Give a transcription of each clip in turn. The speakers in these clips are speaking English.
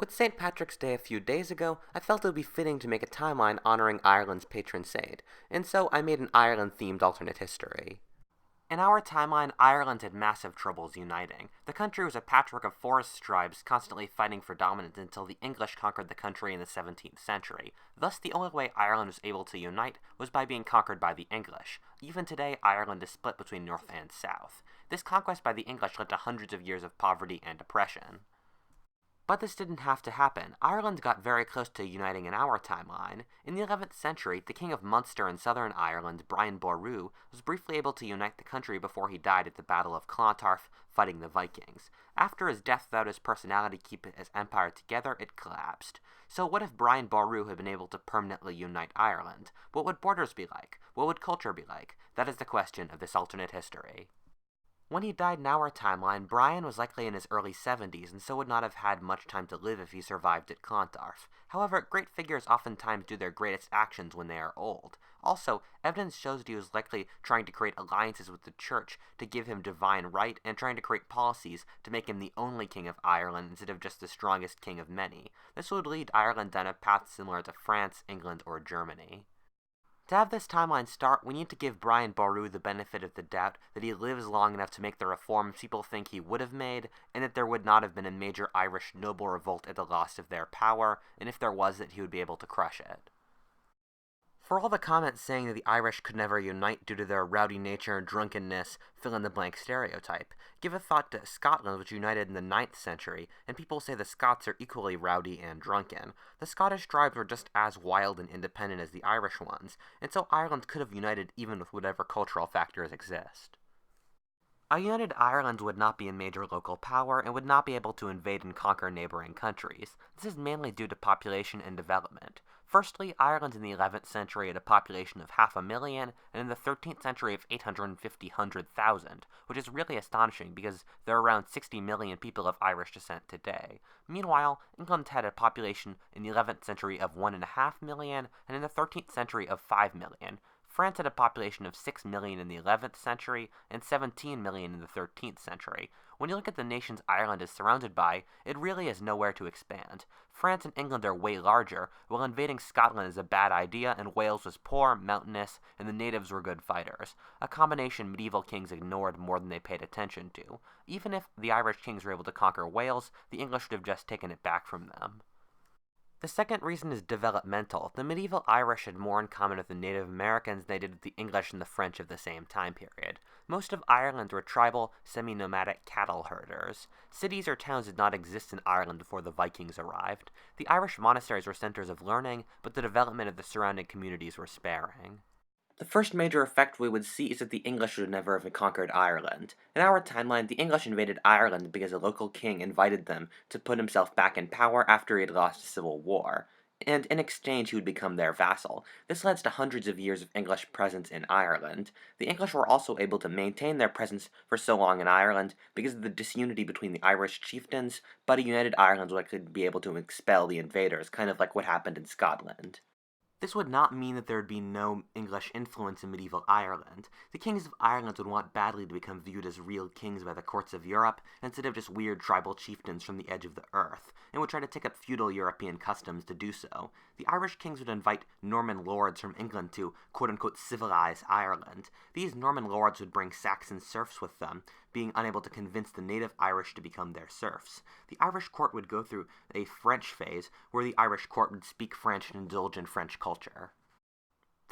With St. Patrick's Day a few days ago, I felt it would be fitting to make a timeline honoring Ireland's patron saint, and so I made an Ireland-themed alternate history. In our timeline, Ireland had massive troubles uniting. The country was a patchwork of forest tribes constantly fighting for dominance until the English conquered the country in the 17th century. Thus, the only way Ireland was able to unite was by being conquered by the English. Even today, Ireland is split between north and south. This conquest by the English led to hundreds of years of poverty and oppression. But this didn't have to happen. Ireland got very close to uniting in our timeline. In the 11th century, the King of Munster in southern Ireland, Brian Boru, was briefly able to unite the country before he died at the Battle of Clontarf, fighting the Vikings. After his death without his personality to keep his empire together, it collapsed. So what if Brian Boru had been able to permanently unite Ireland? What would borders be like? What would culture be like? That is the question of this alternate history. When he died in our timeline, Brian was likely in his early 70s and so would not have had much time to live if he survived at Clontarf. However, great figures oftentimes do their greatest actions when they are old. Also, evidence shows that he was likely trying to create alliances with the church to give him divine right and trying to create policies to make him the only king of Ireland instead of just the strongest king of many. This would lead Ireland down a path similar to France, England, or Germany. To have this timeline start, we need to give Brian Boru the benefit of the doubt that he lives long enough to make the reforms people think he would have made, and that there would not have been a major Irish noble revolt at the loss of their power, and if there was, that he would be able to crush it. For all the comments saying that the Irish could never unite due to their rowdy nature, drunkenness, fill-in-the-blank stereotype, give a thought to Scotland, which united in the 9th century, and people say the Scots are equally rowdy and drunken. The Scottish tribes were just as wild and independent as the Irish ones, and so Ireland could have united even with whatever cultural factors exist. A united Ireland would not be a major local power and would not be able to invade and conquer neighboring countries. This is mainly due to population and development. Firstly, Ireland in the 11th century had a population of 500,000, and in the 13th century of 850,000, which is really astonishing because there are around 60 million people of Irish descent today. Meanwhile, England had a population in the 11th century of 1.5 million, and in the 13th century of 5 million. France had a population of 6 million in the 11th century and 17 million in the 13th century. When you look at the nations Ireland is surrounded by, it really has nowhere to expand. France and England are way larger, while invading Scotland is a bad idea, and Wales was poor, mountainous, and the natives were good fighters. A combination medieval kings ignored more than they paid attention to. Even if the Irish kings were able to conquer Wales, the English would have just taken it back from them. The second reason is developmental. The medieval Irish had more in common with the Native Americans than they did with the English and the French of the same time period. Most of Ireland were tribal, semi-nomadic cattle herders. Cities or towns did not exist in Ireland before the Vikings arrived. The Irish monasteries were centers of learning, but the development of the surrounding communities were sparing. The first major effect we would see is that the English would never have conquered Ireland. In our timeline, the English invaded Ireland because a local king invited them to put himself back in power after he had lost a civil war, and in exchange he would become their vassal. This led to hundreds of years of English presence in Ireland. The English were also able to maintain their presence for so long in Ireland because of the disunity between the Irish chieftains, but a united Ireland would likely be able to expel the invaders, kind of like what happened in Scotland. This would not mean that there would be no English influence in medieval Ireland. The kings of Ireland would want badly to become viewed as real kings by the courts of Europe, instead of just weird tribal chieftains from the edge of the earth, and would try to take up feudal European customs to do so. The Irish kings would invite Norman lords from England to quote-unquote civilize Ireland. These Norman lords would bring Saxon serfs with them, being unable to convince the native Irish to become their serfs. The Irish court would go through a French phase, where the Irish court would speak French and indulge in French culture.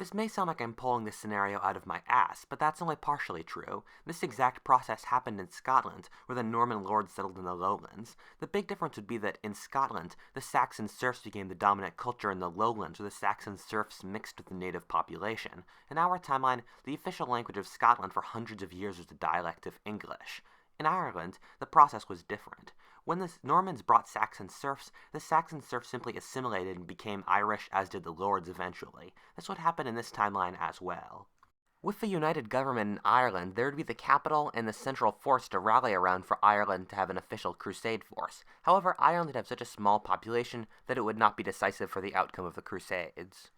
This may sound like I'm pulling this scenario out of my ass, but that's only partially true. This exact process happened in Scotland, where the Norman lords settled in the lowlands. The big difference would be that in Scotland, the Saxon serfs became the dominant culture in the lowlands, where the Saxon serfs mixed with the native population. In our timeline, the official language of Scotland for hundreds of years was the dialect of English. In Ireland, the process was different. When the Normans brought Saxon serfs, the Saxon serfs simply assimilated and became Irish, as did the lords eventually. This would happen in this timeline as well. With the united government in Ireland, there would be the capital and the central force to rally around for Ireland to have an official crusade force. However, Ireland would have such a small population that it would not be decisive for the outcome of the crusades.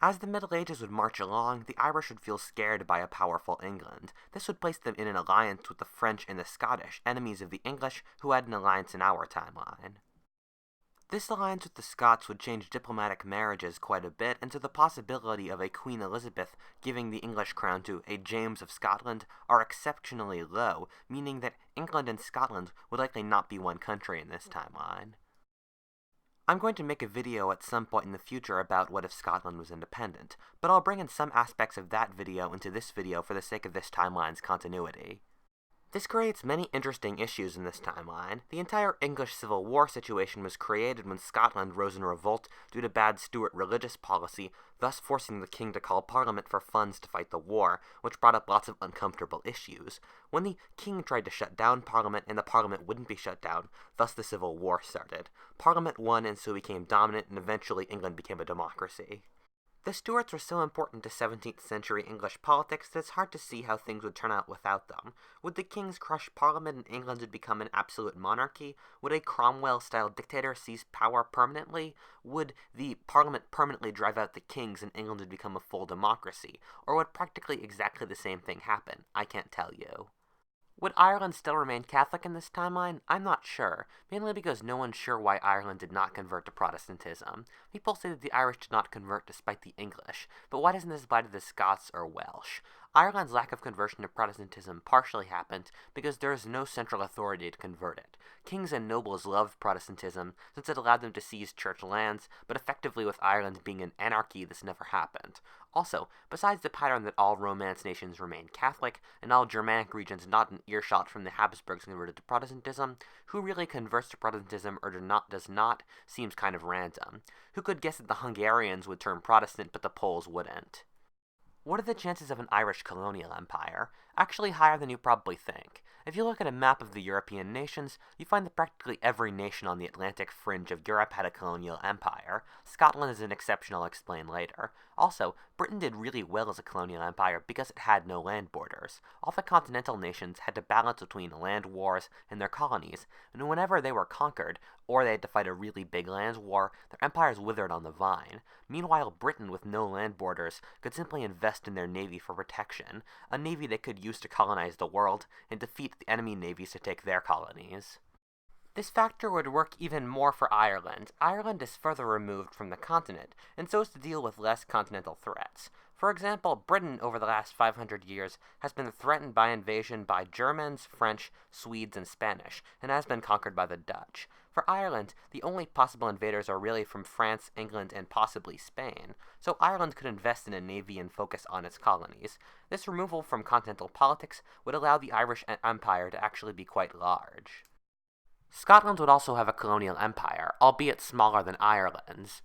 As the Middle Ages would march along, the Irish would feel scared by a powerful England. This would place them in an alliance with the French and the Scottish, enemies of the English, who had an alliance in our timeline. This alliance with the Scots would change diplomatic marriages quite a bit, and so the possibility of a Queen Elizabeth giving the English crown to a James of Scotland are exceptionally low, meaning that England and Scotland would likely not be one country in this timeline. I'm going to make a video at some point in the future about what if Scotland was independent, but I'll bring in some aspects of that video into this video for the sake of this timeline's continuity. This creates many interesting issues in this timeline. The entire English Civil War situation was created when Scotland rose in revolt due to bad Stuart religious policy, thus forcing the king to call Parliament for funds to fight the war, which brought up lots of uncomfortable issues. When the king tried to shut down Parliament and the Parliament wouldn't be shut down, thus the Civil War started. Parliament won and so became dominant, and eventually England became a democracy. The Stuarts were so important to 17th century English politics that it's hard to see how things would turn out without them. Would the kings crush Parliament and England would become an absolute monarchy? Would a Cromwell-style dictator seize power permanently? Would the Parliament permanently drive out the kings and England would become a full democracy? Or would practically exactly the same thing happen? I can't tell you. Would Ireland still remain Catholic in this timeline? I'm not sure, mainly because no one's sure why Ireland did not convert to Protestantism. People say that the Irish did not convert despite the English, but why doesn't this apply to the Scots or Welsh? Ireland's lack of conversion to Protestantism partially happened because there is no central authority to convert it. Kings and nobles loved Protestantism since it allowed them to seize church lands, but effectively with Ireland being an anarchy, this never happened. Also, besides the pattern that all Romance nations remain Catholic, and all Germanic regions not an earshot from the Habsburgs converted to Protestantism, who really converts to Protestantism or does not seems kind of random. Who could guess that the Hungarians would turn Protestant but the Poles wouldn't? What are the chances of an Irish colonial empire? Actually higher than you probably think. If you look at a map of the European nations, you find that practically every nation on the Atlantic fringe of Europe had a colonial empire. Scotland is an exception I'll explain later. Also, Britain did really well as a colonial empire because it had no land borders. All the continental nations had to balance between land wars and their colonies, and whenever they were conquered, or they had to fight a really big land war, their empires withered on the vine. Meanwhile, Britain, with no land borders, could simply invest in their navy for protection, a navy they could use to colonize the world and defeat the enemy navies to take their colonies. This factor would work even more for Ireland. Ireland is further removed from the continent, and so is to deal with less continental threats. For example, Britain over the last 500 years has been threatened by invasion by Germans, French, Swedes, and Spanish, and has been conquered by the Dutch. For Ireland, the only possible invaders are really from France, England, and possibly Spain, so Ireland could invest in a navy and focus on its colonies. This removal from continental politics would allow the Irish Empire to actually be quite large. Scotland would also have a colonial empire, albeit smaller than Ireland's.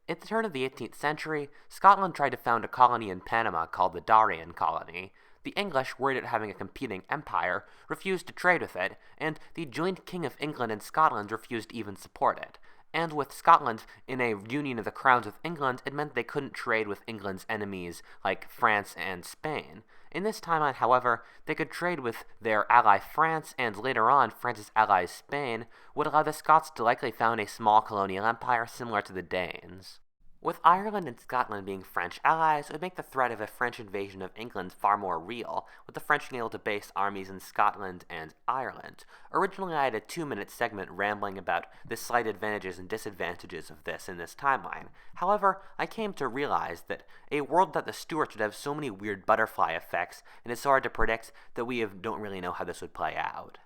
At the turn of the 18th century, Scotland tried to found a colony in Panama called the Darien Colony. The English, worried at having a competing empire, refused to trade with it, and the joint King of England and Scotland refused to even support it. And with Scotland in a union of the crowns with England, it meant they couldn't trade with England's enemies like France and Spain. In this timeline, however, they could trade with their ally France, and later on, France's ally Spain would allow the Scots to likely found a small colonial empire similar to the Danes. With Ireland and Scotland being French allies, it would make the threat of a French invasion of England far more real, with the French being able to base armies in Scotland and Ireland. Originally, I had a 2-minute segment rambling about the slight advantages and disadvantages of this in this timeline. However, I came to realize that a world that the Stuarts would have so many weird butterfly effects, and it's so hard to predict that we don't really know how this would play out.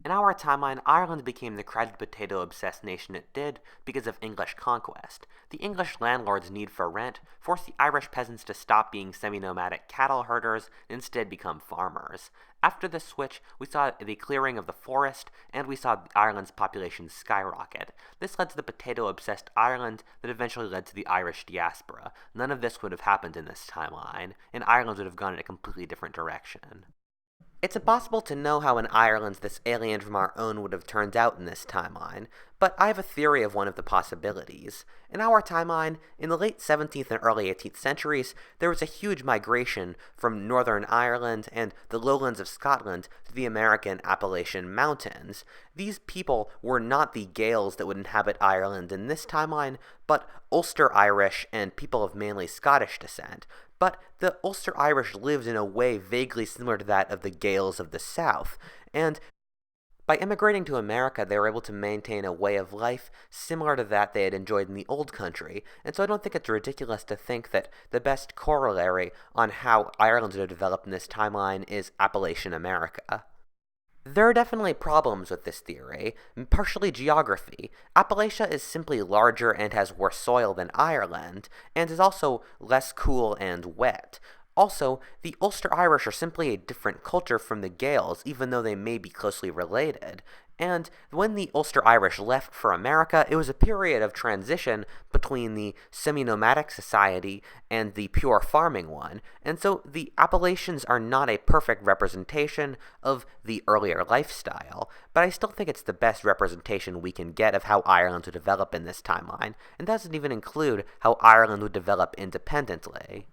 In our timeline, Ireland became the crowded potato-obsessed nation it did because of English conquest. The English landlords' need for rent forced the Irish peasants to stop being semi-nomadic cattle herders and instead become farmers. After this switch, we saw the clearing of the forest, and we saw Ireland's population skyrocket. This led to the potato-obsessed Ireland that eventually led to the Irish diaspora. None of this would have happened in this timeline, and Ireland would have gone in a completely different direction. It's impossible to know how an Ireland this alien from our own would have turned out in this timeline, but I have a theory of one of the possibilities. In our timeline, in the late 17th and early 18th centuries, there was a huge migration from Northern Ireland and the lowlands of Scotland to the American Appalachian Mountains. These people were not the Gaels that would inhabit Ireland in this timeline, but Ulster Irish and people of mainly Scottish descent. But the Ulster Irish lived in a way vaguely similar to that of the Gaels of the South, and By immigrating to America, they were able to maintain a way of life similar to that they had enjoyed in the old country, and so I don't think it's ridiculous to think that the best corollary on how Ireland would have developed in this timeline is Appalachian America. There are definitely problems with this theory, partially geography. Appalachia is simply larger and has worse soil than Ireland, and is also less cool and wet. Also, the Ulster Irish are simply a different culture from the Gaels, even though they may be closely related. And when the Ulster Irish left for America, it was a period of transition between the semi-nomadic society and the pure farming one, and so the Appalachians are not a perfect representation of the earlier lifestyle, but I still think it's the best representation we can get of how Ireland would develop in this timeline, and that doesn't even include how Ireland would develop independently.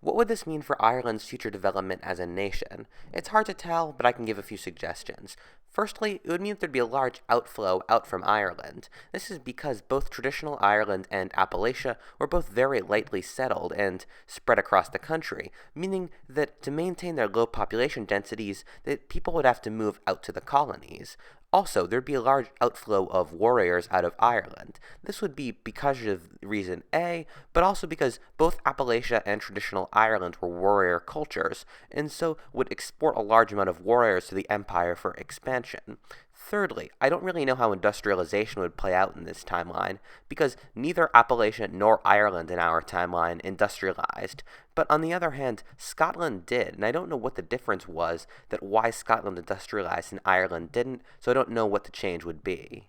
What would this mean for Ireland's future development as a nation? It's hard to tell, but I can give a few suggestions. Firstly, it would mean that there'd be a large outflow out from Ireland. This is because both traditional Ireland and Appalachia were both very lightly settled and spread across the country, meaning that to maintain their low population densities, that people would have to move out to the colonies. Also, there'd be a large outflow of warriors out of Ireland. This would be because of reason A, but also because both Appalachia and traditional Ireland were warrior cultures, and so would export a large amount of warriors to the empire for expansion. Thirdly, I don't really know how industrialization would play out in this timeline, because neither Appalachia nor Ireland in our timeline industrialized. But on the other hand, Scotland did, and I don't know what the difference was that why Scotland industrialized and Ireland didn't, so I don't know what the change would be.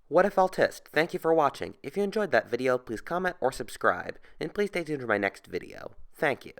What if Altist? Thank you for watching. If you enjoyed that video, please comment or subscribe, and please stay tuned for my next video. Thank you.